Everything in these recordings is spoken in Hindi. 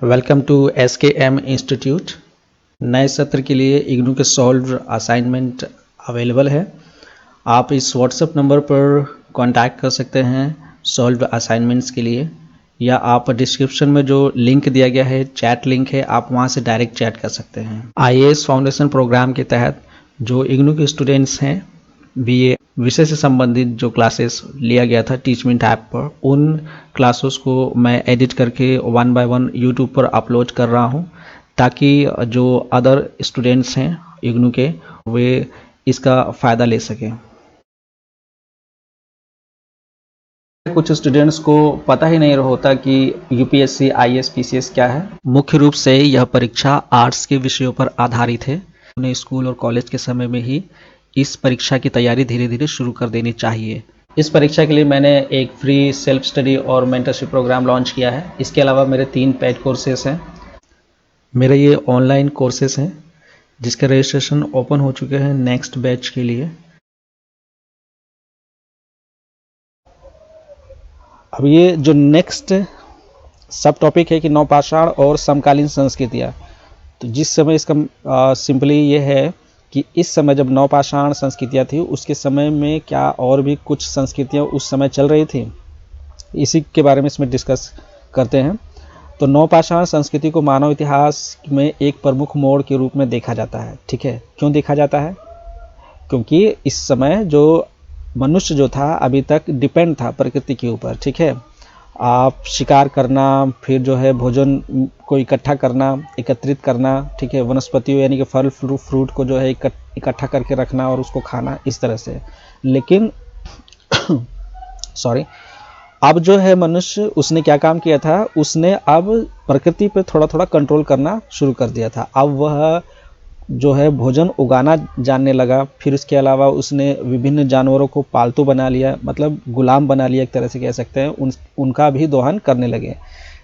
Welcome to SKM institute. नए सत्र के लिए इग्नू के सॉल्व असाइनमेंट अवेलेबल है। आप इस व्हाट्सएप नंबर पर कांटेक्ट कर सकते हैं सॉल्व असाइनमेंट्स के लिए, या आप डिस्क्रिप्शन में जो लिंक दिया गया है, चैट लिंक है, आप वहां से डायरेक्ट चैट कर सकते हैं। IAS फाउंडेशन प्रोग्राम के तहत जो इग्नू के स्टूडेंट्स हैं, BA विषय से संबंधित जो क्लासेस लिया गया था टीचमेंट ऐप पर, उन क्लासेस को मैं एडिट करके 1 बाय 1 यूट्यूब पर अपलोड कर रहा हूं, ताकि जो अदर स्टूडेंट्स हैं इग्नू के, वे इसका फ़ायदा ले सकें। कुछ स्टूडेंट्स को पता ही नहीं होता कि UPSC IAS PCS क्या है। मुख्य रूप से यह परीक्षा आर्ट्स के विषयों पर आधारित है। उन्हें स्कूल और कॉलेज के समय में ही इस परीक्षा की तैयारी धीरे धीरे शुरू कर देनी चाहिए। इस परीक्षा के लिए मैंने एक फ्री सेल्फ स्टडी और मेंटरशिप प्रोग्राम लॉन्च किया है। इसके अलावा मेरे 3 पेड कोर्सेस हैं। मेरे ये ऑनलाइन कोर्सेस हैं जिसके रजिस्ट्रेशन ओपन हो चुके हैं नेक्स्ट बैच के लिए। अब ये जो नेक्स्ट सब टॉपिक है कि नवपाषाण और समकालीन संस्कृतियाँ। तो जिस समय इसका सिंपली ये है कि इस समय जब नवपाषाण संस्कृतियाँ थी, उसके समय में क्या और भी कुछ संस्कृतियाँ उस समय चल रही थी, इसी के बारे में इसमें डिस्कस करते हैं। तो नवपाषाण संस्कृति को मानव इतिहास में एक प्रमुख मोड़ के रूप में देखा जाता है। ठीक है, क्यों देखा जाता है? क्योंकि इस समय जो मनुष्य जो था अभी तक डिपेंड था प्रकृति के ऊपर। ठीक है, आप शिकार करना, फिर जो है भोजन को इकट्ठा करना, एकत्रित करना, ठीक है, वनस्पतियों यानी कि फल फ्रूट को जो है इकट्ठा करके रखना और उसको खाना, इस तरह से। लेकिन सॉरी, अब जो है मनुष्य, उसने क्या काम किया था, उसने अब प्रकृति पे थोड़ा थोड़ा कंट्रोल करना शुरू कर दिया था। अब वह जो है भोजन उगाना जानने लगा। फिर इसके अलावा उसने विभिन्न जानवरों को पालतू बना लिया, मतलब गुलाम बना लिया, एक तरह से कह सकते हैं। उनका भी दोहन करने लगे।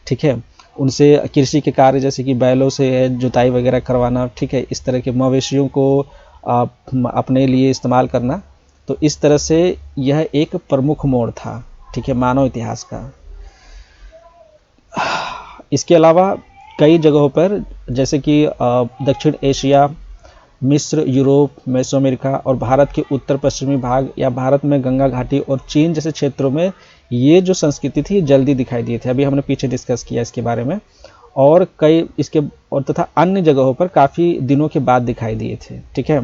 ठीक है, उनसे कृषि के कार्य जैसे कि बैलों से जुताई वगैरह करवाना, ठीक है, इस तरह के मवेशियों को अपने लिए इस्तेमाल करना। तो इस तरह से यह एक प्रमुख मोड़ था, ठीक है, मानव इतिहास का। इसके अलावा कई जगहों पर जैसे कि दक्षिण एशिया, मिस्र, यूरोप, मेसोअमेरिका और भारत के उत्तर पश्चिमी भाग या भारत में गंगा घाटी और चीन जैसे क्षेत्रों में ये जो संस्कृति थी जल्दी दिखाई दी थी। अभी हमने पीछे डिस्कस किया इसके बारे में। और कई इसके और तथा अन्य जगहों पर काफ़ी दिनों के बाद दिखाई दिए थे। ठीक है,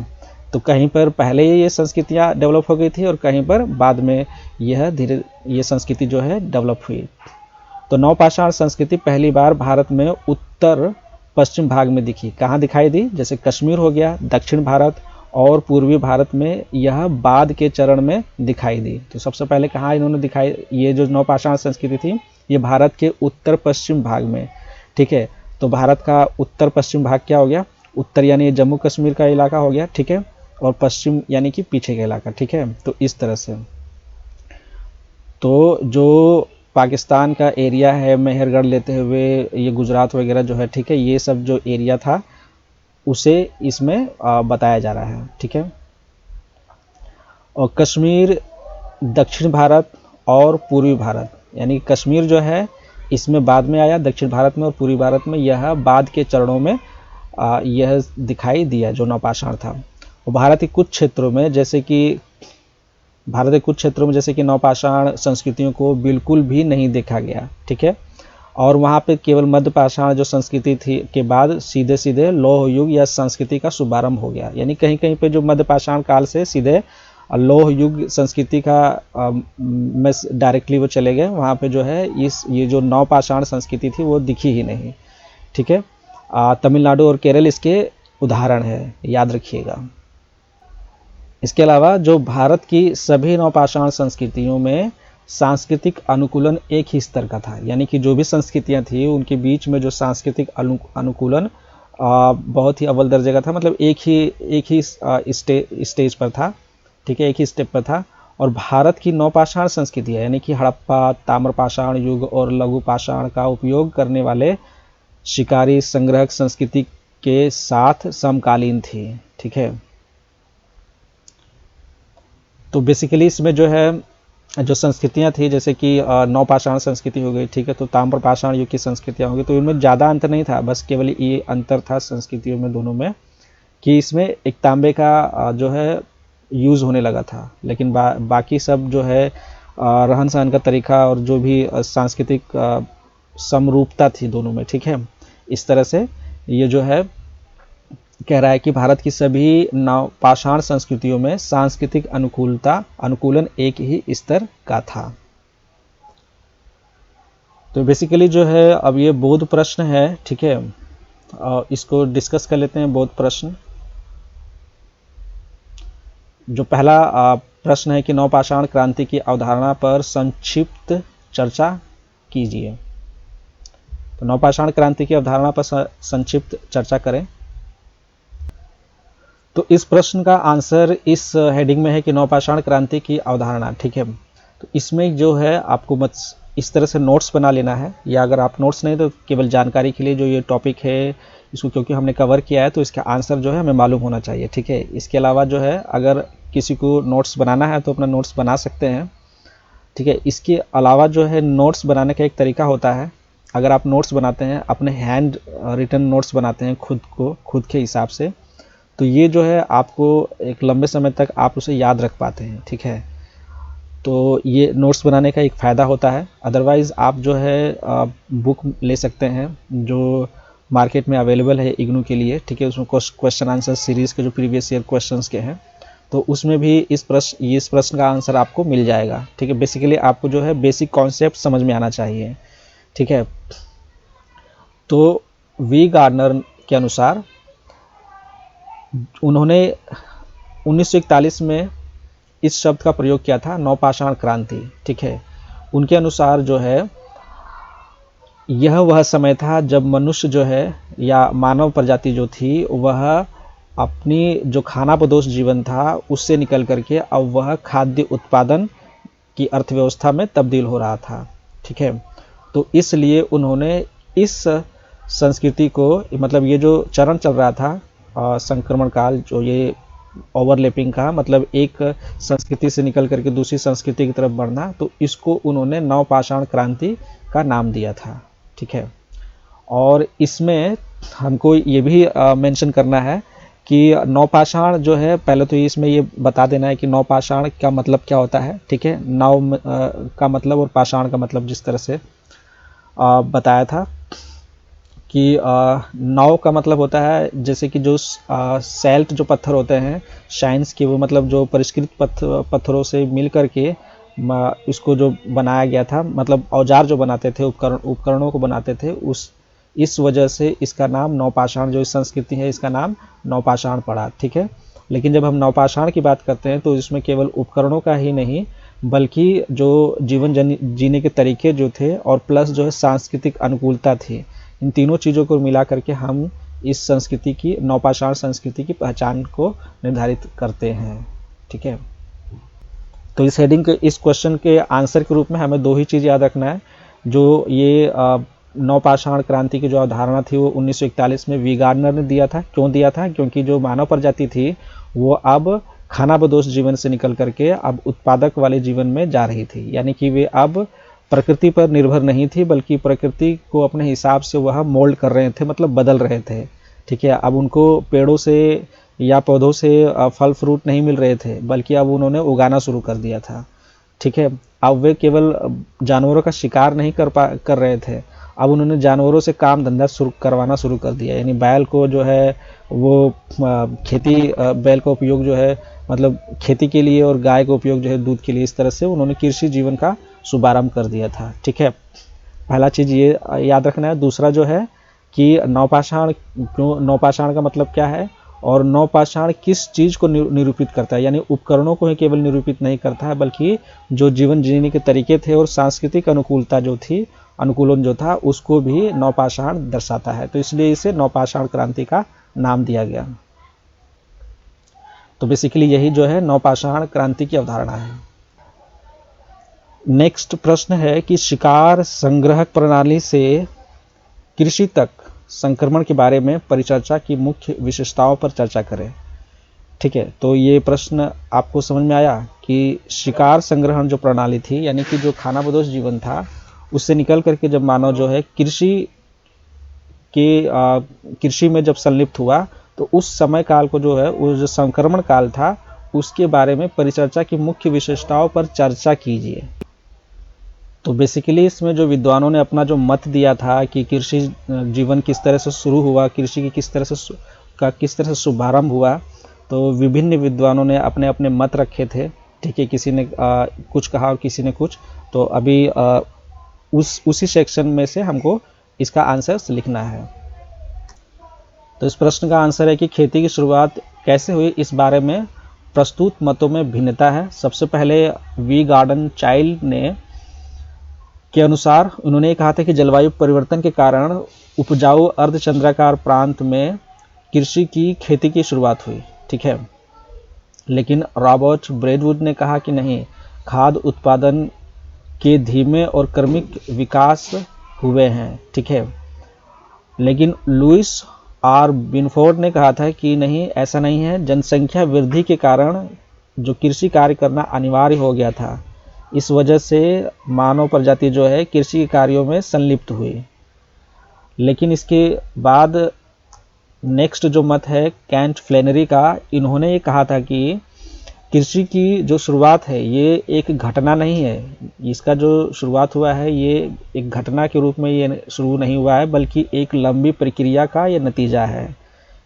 तो कहीं पर पहले ये संस्कृतियाँ डेवलप हो गई थी और कहीं पर बाद में ये संस्कृति जो है डेवलप हुई। तो नवपाषाण संस्कृति पहली बार भारत में उत्तर पश्चिम भाग में दिखी। कहाँ दिखाई दी? जैसे कश्मीर हो गया, दक्षिण भारत और पूर्वी भारत में यह बाद के चरण में दिखाई दी। तो सबसे पहले कहाँ इन्होंने दिखाई, ये जो नवपाषाण संस्कृति थी, ये भारत के उत्तर पश्चिम भाग में। ठीक है, तो भारत का उत्तर पश्चिम भाग क्या हो गया? उत्तर यानी जम्मू कश्मीर का इलाका हो गया, ठीक है, और पश्चिम यानी कि पीछे का इलाका। ठीक है, तो इस तरह से। तो जो पाकिस्तान का एरिया है, मेहरगढ़ लेते हुए ये गुजरात वगैरह जो है, ठीक है, ये सब जो एरिया था उसे इसमें बताया जा रहा है। ठीक है, और कश्मीर, दक्षिण भारत और पूर्वी भारत, यानी कश्मीर जो है इसमें बाद में आया, दक्षिण भारत में और पूर्वी भारत में यह बाद के चरणों में यह दिखाई दिया जो नवपाषाण था। और भारत के कुछ क्षेत्रों में जैसे कि नवपाषाण संस्कृतियों को बिल्कुल भी नहीं देखा गया। ठीक है, और वहाँ पे केवल मध्यपाषाण जो संस्कृति थी के बाद सीधे सीधे लौह युग या संस्कृति का शुभारंभ हो गया। यानी कहीं कहीं पे जो मध्यपाषाण काल से सीधे लौह युग संस्कृति का में डायरेक्टली वो चले गए। वहाँ पे जो है ये जो नवपाषाण संस्कृति थी वो दिखी ही नहीं। ठीक है, तमिलनाडु और केरल इसके उदाहरण है, याद रखिएगा। इसके अलावा जो भारत की सभी नवपाषाण संस्कृतियों में सांस्कृतिक अनुकूलन एक ही स्तर का था। यानी कि जो भी संस्कृतियां थी उनके बीच में जो सांस्कृतिक अनुकूलन बहुत ही अव्वल दर्जे का था। मतलब एक ही स्टेज पर था। ठीक है, एक ही स्टेप पर था। और भारत की नवपाषाण संस्कृति है, यानी कि हड़प्पा, ताम्रपाषाण युग और लघु पाषाण का उपयोग करने वाले शिकारी संग्रहक संस्कृति के साथ समकालीन थी। ठीक है, तो बेसिकली इसमें जो है जो संस्कृतियाँ थी, जैसे कि नवपाषाण संस्कृति हो गई, ठीक है, तो ताम्र पाषाण युग की संस्कृतियाँ हो गई, तो इनमें ज़्यादा अंतर नहीं था, बस केवल ये अंतर था संस्कृतियों में दोनों में कि इसमें एक तांबे का जो है यूज़ होने लगा था, लेकिन बाकी सब जो है रहन सहन का तरीका और जो भी सांस्कृतिक समरूपता थी दोनों में, ठीक है। इस तरह से ये जो है कह रहा है कि भारत की सभी नवपाषाण संस्कृतियों में सांस्कृतिक अनुकूलन एक ही स्तर का था। तो बेसिकली जो है अब ये बौद्ध प्रश्न है, ठीक है, इसको डिस्कस कर लेते हैं। बौद्ध प्रश्न, जो पहला प्रश्न है कि नवपाषाण क्रांति की अवधारणा पर संक्षिप्त चर्चा कीजिए। तो नवपाषाण क्रांति की अवधारणा पर संक्षिप्त चर्चा करें। तो इस प्रश्न का आंसर इस हेडिंग में है कि नवपाषाण क्रांति की अवधारणा, ठीक है। तो इसमें जो है आपको इस तरह से नोट्स बना लेना है, या अगर आप नोट्स नहीं तो केवल जानकारी के लिए जो ये टॉपिक है इसको क्योंकि हमने कवर किया है तो इसका आंसर जो है हमें मालूम होना चाहिए, ठीक है। इसके अलावा जो है अगर किसी को नोट्स बनाना है तो अपना नोट्स बना सकते हैं, ठीक है। इसके अलावा जो है नोट्स बनाने का एक तरीका होता है, अगर आप नोट्स बनाते हैं, अपने हैंड रिटन नोट्स बनाते हैं खुद के हिसाब से, तो ये जो है आपको एक लंबे समय तक आप उसे याद रख पाते हैं, ठीक है। तो ये नोट्स बनाने का एक फ़ायदा होता है। अदरवाइज़ आप जो है बुक ले सकते हैं जो मार्केट में अवेलेबल है इग्नू के लिए, ठीक है। उसमें क्वेश्चन आंसर सीरीज़ के जो प्रीवियस ईयर क्वेश्चंस के हैं, तो उसमें भी इस प्रश्न का आंसर आपको मिल जाएगा, ठीक है। बेसिकली आपको जो है बेसिक कॉन्सेप्ट समझ में आना चाहिए, ठीक है। तो वी गार्नर के अनुसार उन्होंने 1941 में इस शब्द का प्रयोग किया था, नवपाषाण क्रांति, ठीक है। उनके अनुसार जो है यह वह समय था जब मनुष्य जो है या मानव प्रजाति जो थी वह अपनी जो खानाबदोश जीवन था उससे निकल करके अब वह खाद्य उत्पादन की अर्थव्यवस्था में तब्दील हो रहा था, ठीक है। तो इसलिए उन्होंने इस संस्कृति को, मतलब ये जो चरण चल रहा था संक्रमण काल, जो ये ओवरलैपिंग का मतलब एक संस्कृति से निकल करके दूसरी संस्कृति की तरफ बढ़ना, तो इसको उन्होंने नवपाषाण क्रांति का नाम दिया था, ठीक है। और इसमें हमको ये भी मेंशन करना है कि नवपाषाण जो है, पहले तो इसमें ये बता देना है कि नवपाषाण का मतलब क्या होता है, ठीक है। नव का मतलब और पाषाण का मतलब जिस तरह से बताया था कि नव का मतलब होता है जैसे कि जो सैल्ट जो पत्थर होते हैं शाइन्स के, वो मतलब जो परिष्कृत पत्थरों से मिल करके इसको जो बनाया गया था, मतलब औजार जो बनाते थे, उपकरणों को बनाते थे, इस वजह से इसका नाम नवपाषाण, जो इस संस्कृति है इसका नाम नवपाषाण पड़ा, ठीक है। लेकिन जब हम नवपाषाण की बात करते हैं तो इसमें केवल उपकरणों का ही नहीं बल्कि जो जीवन जीने के तरीके जो थे और प्लस जो है सांस्कृतिक अनुकूलता थी, इन तीनों चीज़ों को मिला करके हम इस संस्कृति की, नवपाषाण संस्कृति की पहचान को निर्धारित करते हैं, ठीक है। तो इस हेडिंग के, इस क्वेश्चन के आंसर के रूप में हमें दो ही चीज़ याद रखना है। जो ये नवपाषाण क्रांति की जो अवधारणा थी वो 1941 में वी गार्नर ने दिया था। क्यों दिया था? क्योंकि जो मानव प्रजाति थी वो अब खानाबदोश जीवन से निकल करके अब उत्पादक वाले जीवन में जा रही थी, यानी कि वे अब प्रकृति पर निर्भर नहीं थी बल्कि प्रकृति को अपने हिसाब से वह मोल्ड कर रहे थे, मतलब बदल रहे थे, ठीक है। अब उनको पेड़ों से या पौधों से फल फ्रूट नहीं मिल रहे थे बल्कि अब उन्होंने उगाना शुरू कर दिया था, ठीक है। अब वे केवल जानवरों का शिकार नहीं कर रहे थे, अब उन्होंने जानवरों से काम धंधा करवाना शुरू कर दिया, यानी बैल को जो है वो बैल का उपयोग जो है मतलब खेती के लिए और गाय का उपयोग जो है दूध के लिए, इस तरह से उन्होंने कृषि जीवन का शुभारंभ कर दिया था, ठीक है। पहला चीज़ ये याद रखना है। दूसरा जो है कि नवपाषाण, क्यों नवपाषाण का मतलब क्या है और नवपाषाण किस चीज़ को निरूपित करता है, यानी उपकरणों को ही केवल निरूपित नहीं करता है बल्कि जो जीवन जीने के तरीके थे और सांस्कृतिक अनुकूलता जो थी, अनुकूलन जो था, उसको भी नवपाषाण दर्शाता है। तो इसलिए इसे नवपाषाण क्रांति का नाम दिया गया। तो बेसिकली यही जो है नवपाषाण क्रांति की अवधारणा है। नेक्स्ट प्रश्न है कि शिकार संग्रहक प्रणाली से कृषि तक संक्रमण के बारे में परिचर्चा की मुख्य विशेषताओं पर चर्चा करें। ठीक है, तो ये प्रश्न आपको समझ में आया कि शिकार संग्रहण जो प्रणाली थी, यानी कि जो खानाबदोश जीवन था, उससे निकल करके जब मानव जो है कृषि में जब संलिप्त हुआ, तो उस समय काल को जो है, उस जो संक्रमण काल था, उसके बारे में परिचर्चा की मुख्य विशेषताओं पर चर्चा कीजिए। तो बेसिकली इसमें जो विद्वानों ने अपना जो मत दिया था कि कृषि जीवन किस तरह से शुरू हुआ, कृषि की किस तरह से शुभारंभ हुआ, तो विभिन्न विद्वानों ने अपने अपने मत रखे थे। ठीक है, किसी ने कुछ कहा और किसी ने कुछ। तो अभी उसी सेक्शन में से हमको इसका आंसर लिखना है। तो इस प्रश्न का आंसर है कि खेती की शुरुआत कैसे हुई, इस बारे में प्रस्तुत मतों में भिन्नता है। सबसे पहले वी गार्डन चाइल्ड ने के अनुसार उन्होंने कहा था कि जलवायु परिवर्तन के कारण उपजाऊ अर्धचंद्राकार प्रांत में कृषि की खेती की शुरुआत हुई। ठीक है, लेकिन रॉबर्ट ब्रेडवुड ने कहा कि नहीं, खाद्य उत्पादन के धीमे और क्रमिक विकास हुए हैं। ठीक है, लेकिन लुइस आर बिनफोर्ड ने कहा था कि नहीं, ऐसा नहीं है, जनसंख्या वृद्धि के कारण जो कृषि कार्य करना अनिवार्य हो गया था, इस वजह से मानव प्रजाति जो है कृषि के कार्यों में संलिप्त हुई। लेकिन इसके बाद नेक्स्ट जो मत है कैंट फ्लेनरी का, इन्होंने ये कहा था कि कृषि की जो शुरुआत है ये एक घटना नहीं है, इसका जो शुरुआत हुआ है ये एक घटना के रूप में ये शुरू नहीं हुआ है, बल्कि एक लंबी प्रक्रिया का ये नतीजा है।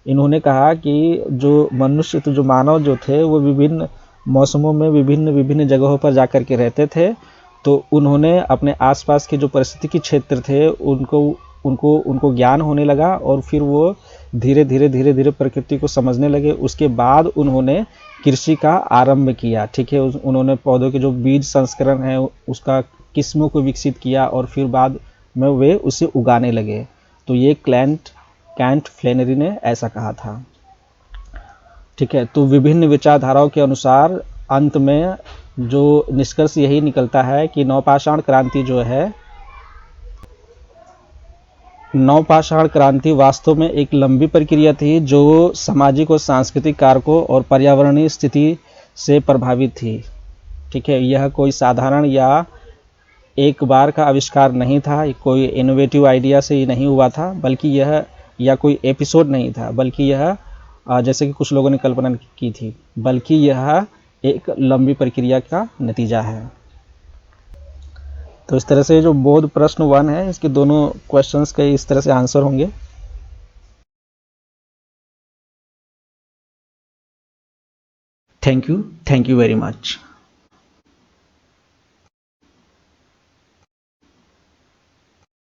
इन्होंने कहा कि जो मनुष्य, तो जो मानव जो थे, वो विभिन्न मौसमों में विभिन्न जगहों पर जाकर के रहते थे। तो उन्होंने अपने आसपास के जो पारिस्थितिकी क्षेत्र थे उनको ज्ञान होने लगा, और फिर वो धीरे धीरे प्रकृति को समझने लगे। उसके बाद उन्होंने कृषि का आरंभ किया। ठीक है, उन्होंने पौधों के जो बीज संस्करण है उसका किस्मों को विकसित किया, और फिर बाद में वे उसे उगाने लगे। तो ये कैंट फ्लेनरी ने ऐसा कहा था। ठीक है, तो विभिन्न विचारधाराओं के अनुसार अंत में जो निष्कर्ष यही निकलता है कि नवपाषाण क्रांति वास्तव में एक लंबी प्रक्रिया थी, जो सामाजिक और सांस्कृतिक कारकों और पर्यावरणीय स्थिति से प्रभावित थी। ठीक है, यह कोई साधारण या एक बार का आविष्कार नहीं था, कोई इनोवेटिव आइडिया से ही नहीं हुआ था, बल्कि यह, या कोई एपिसोड नहीं था, बल्कि यह जैसे कि कुछ लोगों ने कल्पना की थी, बल्कि यह एक लंबी प्रक्रिया का नतीजा है। तो इस तरह से जो बोध प्रश्न 1 है, इसके दोनों क्वेश्चंस के इस तरह से आंसर होंगे। Thank you very much.